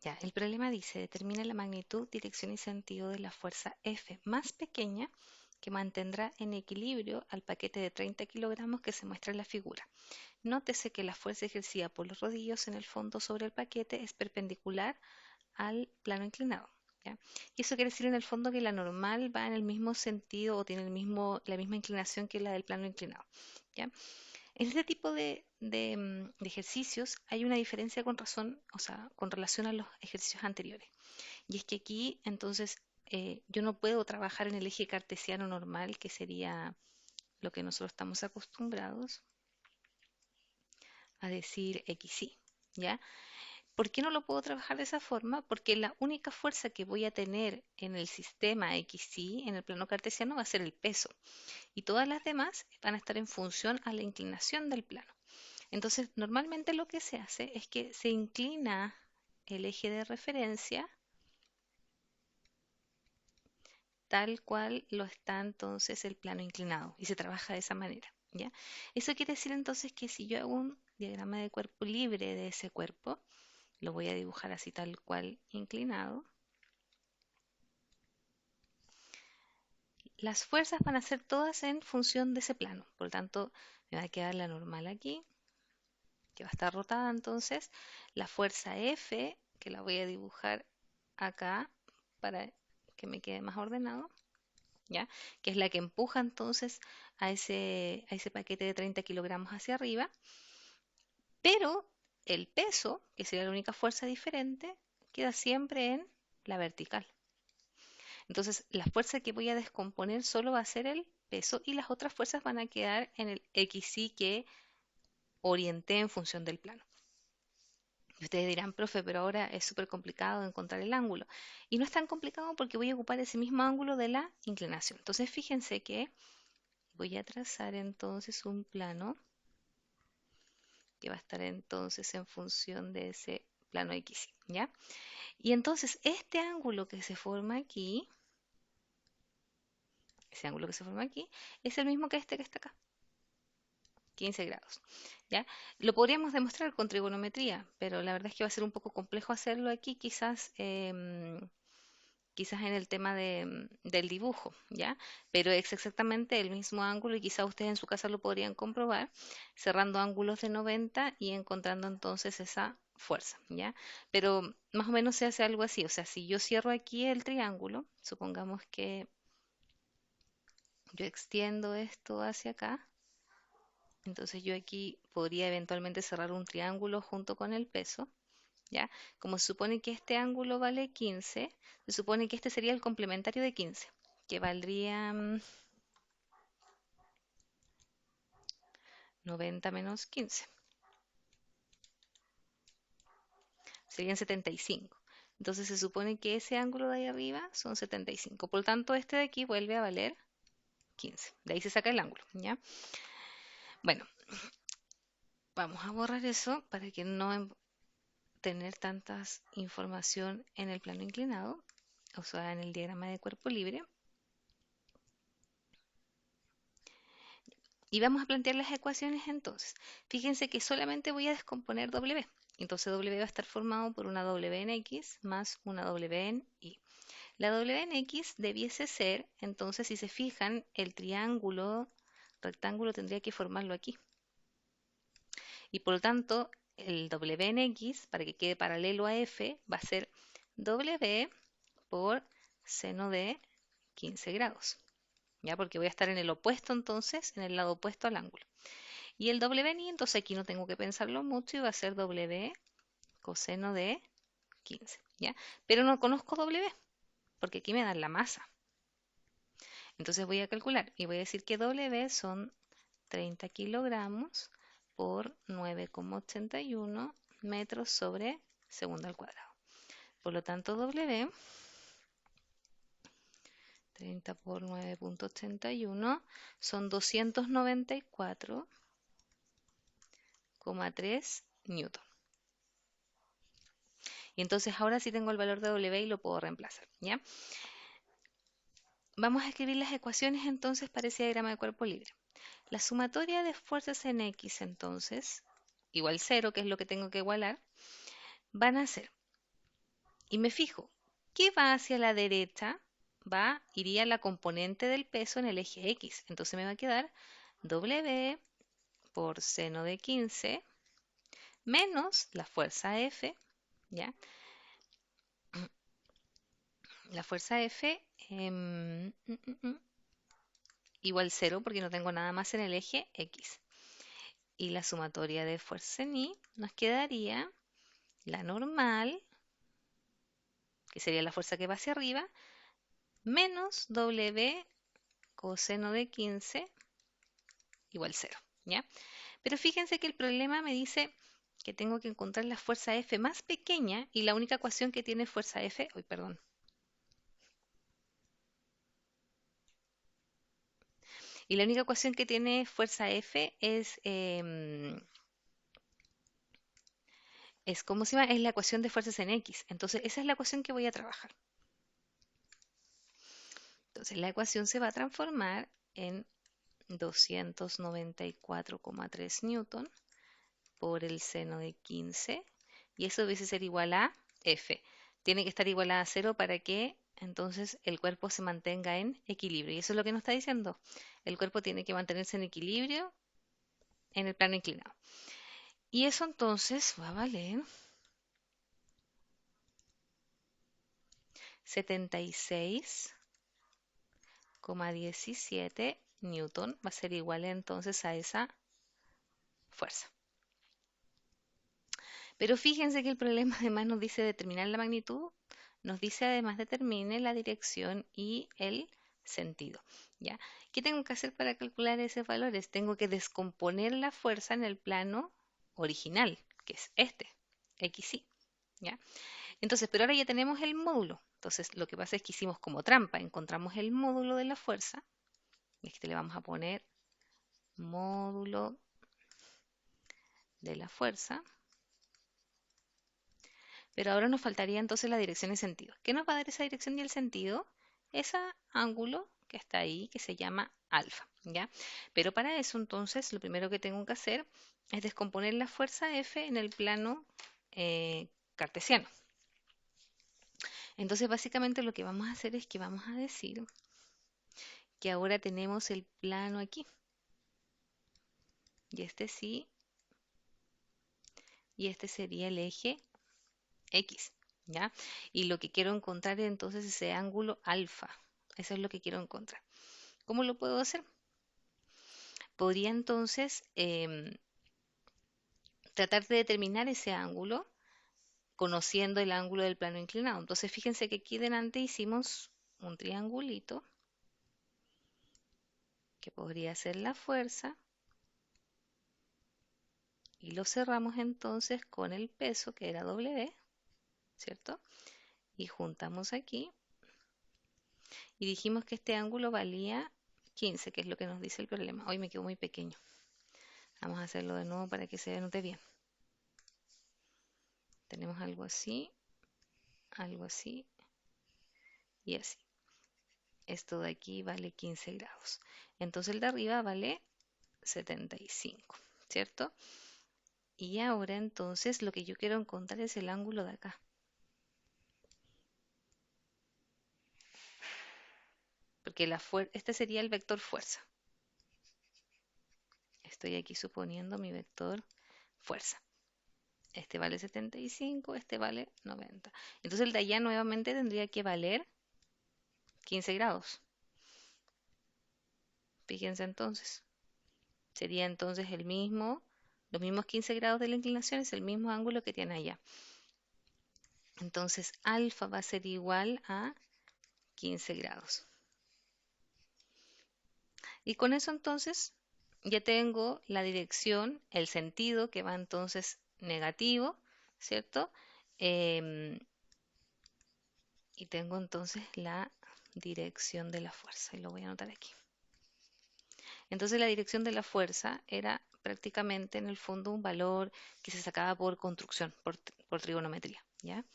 Ya, el problema dice, determina la magnitud, dirección y sentido de la fuerza F más pequeña que mantendrá en equilibrio al paquete de 30 kilogramos que se muestra en la figura. Nótese que la fuerza ejercida por los rodillos en el fondo sobre el paquete es perpendicular al plano inclinado. ¿Ya? Y eso quiere decir en el fondo que la normal va en el mismo sentido o tiene la misma inclinación que la del plano inclinado. ¿Ya? En este tipo de ejercicios hay una diferencia con razón, o sea, con relación a los ejercicios anteriores. Y es que aquí entonces yo no puedo trabajar en el eje cartesiano normal, que sería lo que nosotros estamos acostumbrados a decir XY, ¿ya? ¿Por qué no lo puedo trabajar de esa forma? Porque la única fuerza que voy a tener en el sistema XY, en el plano cartesiano, va a ser el peso. Y todas las demás van a estar en función a la inclinación del plano. Entonces, normalmente lo que se hace es que se inclina el eje de referencia tal cual lo está entonces el plano inclinado y se trabaja de esa manera, ¿ya? Eso quiere decir entonces que si yo hago un diagrama de cuerpo libre de ese cuerpo, lo voy a dibujar así tal cual inclinado. Las fuerzas van a ser todas en función de ese plano, por lo tanto me va a quedar la normal aquí, que va a estar rotada entonces, la fuerza F, que la voy a dibujar acá para que me quede más ordenado, ¿ya? Que es la que empuja entonces a ese paquete de 30 kilogramos hacia arriba, pero el peso, que sería la única fuerza diferente, queda siempre en la vertical. Entonces, la fuerza que voy a descomponer solo va a ser el peso y las otras fuerzas van a quedar en el XY que orienté en función del plano. Y ustedes dirán, profe, pero ahora es súper complicado encontrar el ángulo. Y no es tan complicado porque voy a ocupar ese mismo ángulo de la inclinación. Entonces, fíjense que voy a trazar entonces un plano que va a estar entonces en función de ese plano X, ¿ya? Y entonces este ángulo que se forma aquí, ese ángulo que se forma aquí, es el mismo que este que está acá, 15 grados, ¿ya? Lo podríamos demostrar con trigonometría, pero la verdad es que va a ser un poco complejo hacerlo aquí, quizás en el tema del dibujo, ¿ya? Pero es exactamente el mismo ángulo y quizás ustedes en su casa lo podrían comprobar cerrando ángulos de 90 y encontrando entonces esa fuerza, ¿ya? Pero más o menos se hace algo así, o sea, si yo cierro aquí el triángulo, supongamos que yo extiendo esto hacia acá, entonces yo aquí podría eventualmente cerrar un triángulo junto con el peso, ¿ya? Como se supone que este ángulo vale 15, se supone que este sería el complementario de 15, que valdría 90 menos 15, serían 75. Entonces se supone que ese ángulo de ahí arriba son 75. Por lo tanto, este de aquí vuelve a valer 15. De ahí se saca el ángulo, ¿ya? Bueno, vamos a borrar eso para que no tener tanta información en el plano inclinado, o sea, en el diagrama de cuerpo libre. Y vamos a plantear las ecuaciones entonces. Fíjense que solamente voy a descomponer W. Entonces W va a estar formado por una W en X más una W en Y. La W en X debiese ser, entonces si se fijan, el triángulo rectángulo tendría que formarlo aquí. Y por lo tanto, el W en X, para que quede paralelo a F, va a ser W por seno de 15 grados. ¿Ya? Porque voy a estar en el opuesto entonces, en el lado opuesto al ángulo. Y el W en Y, entonces aquí no tengo que pensarlo mucho y va a ser W coseno de 15, ¿ya? Pero no conozco W, porque aquí me dan la masa. Entonces voy a calcular y voy a decir que W son 30 kilogramos por 9,81 metros sobre segundo al cuadrado. Por lo tanto, W, 30 por 9,81 son 294,3 newton. Y entonces ahora sí tengo el valor de W y lo puedo reemplazar, ¿ya? Vamos a escribir las ecuaciones entonces para ese diagrama de cuerpo libre. La sumatoria de fuerzas en X entonces, igual 0, que es lo que tengo que igualar, van a ser y me fijo, ¿qué va hacia la derecha? Iría la componente del peso en el eje X. Entonces me va a quedar W por seno de 15 menos la fuerza F, ¿ya? La fuerza F igual 0 porque no tengo nada más en el eje X. Y la sumatoria de fuerza en I nos quedaría la normal, que sería la fuerza que va hacia arriba, menos W coseno de 15 igual 0, ¿ya? Pero fíjense que el problema me dice que tengo que encontrar la fuerza F más pequeña y la única ecuación que tiene fuerza F, uy, perdón, y la única ecuación que tiene fuerza F es ¿cómo se llama? Es la ecuación de fuerzas en X. Entonces, esa es la ecuación que voy a trabajar. Entonces, la ecuación se va a transformar en 294,3 newton por el seno de 15 y eso debe ser igual a F. Tiene que estar igual a 0 para que entonces el cuerpo se mantenga en equilibrio. Y eso es lo que nos está diciendo. El cuerpo tiene que mantenerse en equilibrio en el plano inclinado. Y eso entonces va a valer 76,17 newton. Va a ser igual entonces a esa fuerza. Pero fíjense que el problema además nos dice determinar la magnitud, nos dice además determine la dirección y el sentido. ¿Ya? ¿Qué tengo que hacer para calcular esos valores? Tengo que descomponer la fuerza en el plano original, que es este, XY. ¿Ya? Entonces, pero ahora ya tenemos el módulo. Entonces, lo que pasa es que hicimos como trampa, encontramos el módulo de la fuerza, y este le vamos a poner módulo de la fuerza. Pero ahora nos faltaría entonces la dirección y sentido. ¿Qué nos va a dar esa dirección y el sentido? Ese ángulo que está ahí, que se llama alfa, ¿ya? Pero para eso entonces lo primero que tengo que hacer es descomponer la fuerza F en el plano cartesiano. Entonces básicamente lo que vamos a hacer es que vamos a decir que ahora tenemos el plano aquí. Y este sí, y este sería el eje X, ¿ya? Y lo que quiero encontrar es entonces ese ángulo alfa. Eso es lo que quiero encontrar. ¿Cómo lo puedo hacer? Podría entonces tratar de determinar ese ángulo conociendo el ángulo del plano inclinado. Entonces fíjense que aquí delante hicimos un triangulito que podría ser la fuerza y lo cerramos entonces con el peso que era W, ¿cierto? Y juntamos aquí y dijimos que este ángulo valía 15, que es lo que nos dice el problema. Hoy me quedó muy pequeño. Vamos a hacerlo de nuevo para que se note bien. Tenemos algo así y así. Esto de aquí vale 15 grados. Entonces el de arriba vale 75, ¿cierto? Y ahora entonces lo que yo quiero encontrar es el ángulo de acá. Porque este sería el vector fuerza. Estoy aquí suponiendo mi vector fuerza. Este vale 75, este vale 90. Entonces el de allá nuevamente tendría que valer 15 grados. Fíjense entonces. Sería entonces los mismos 15 grados de la inclinación, es el mismo ángulo que tiene allá. Entonces alfa va a ser igual a 15 grados. Y con eso entonces ya tengo la dirección, el sentido que va entonces negativo, ¿cierto? Em, y tengo entonces la dirección de la fuerza, y lo voy a anotar aquí. Entonces la dirección de la fuerza era prácticamente en el fondo un valor que se sacaba por construcción, por trigonometría, ¿ya?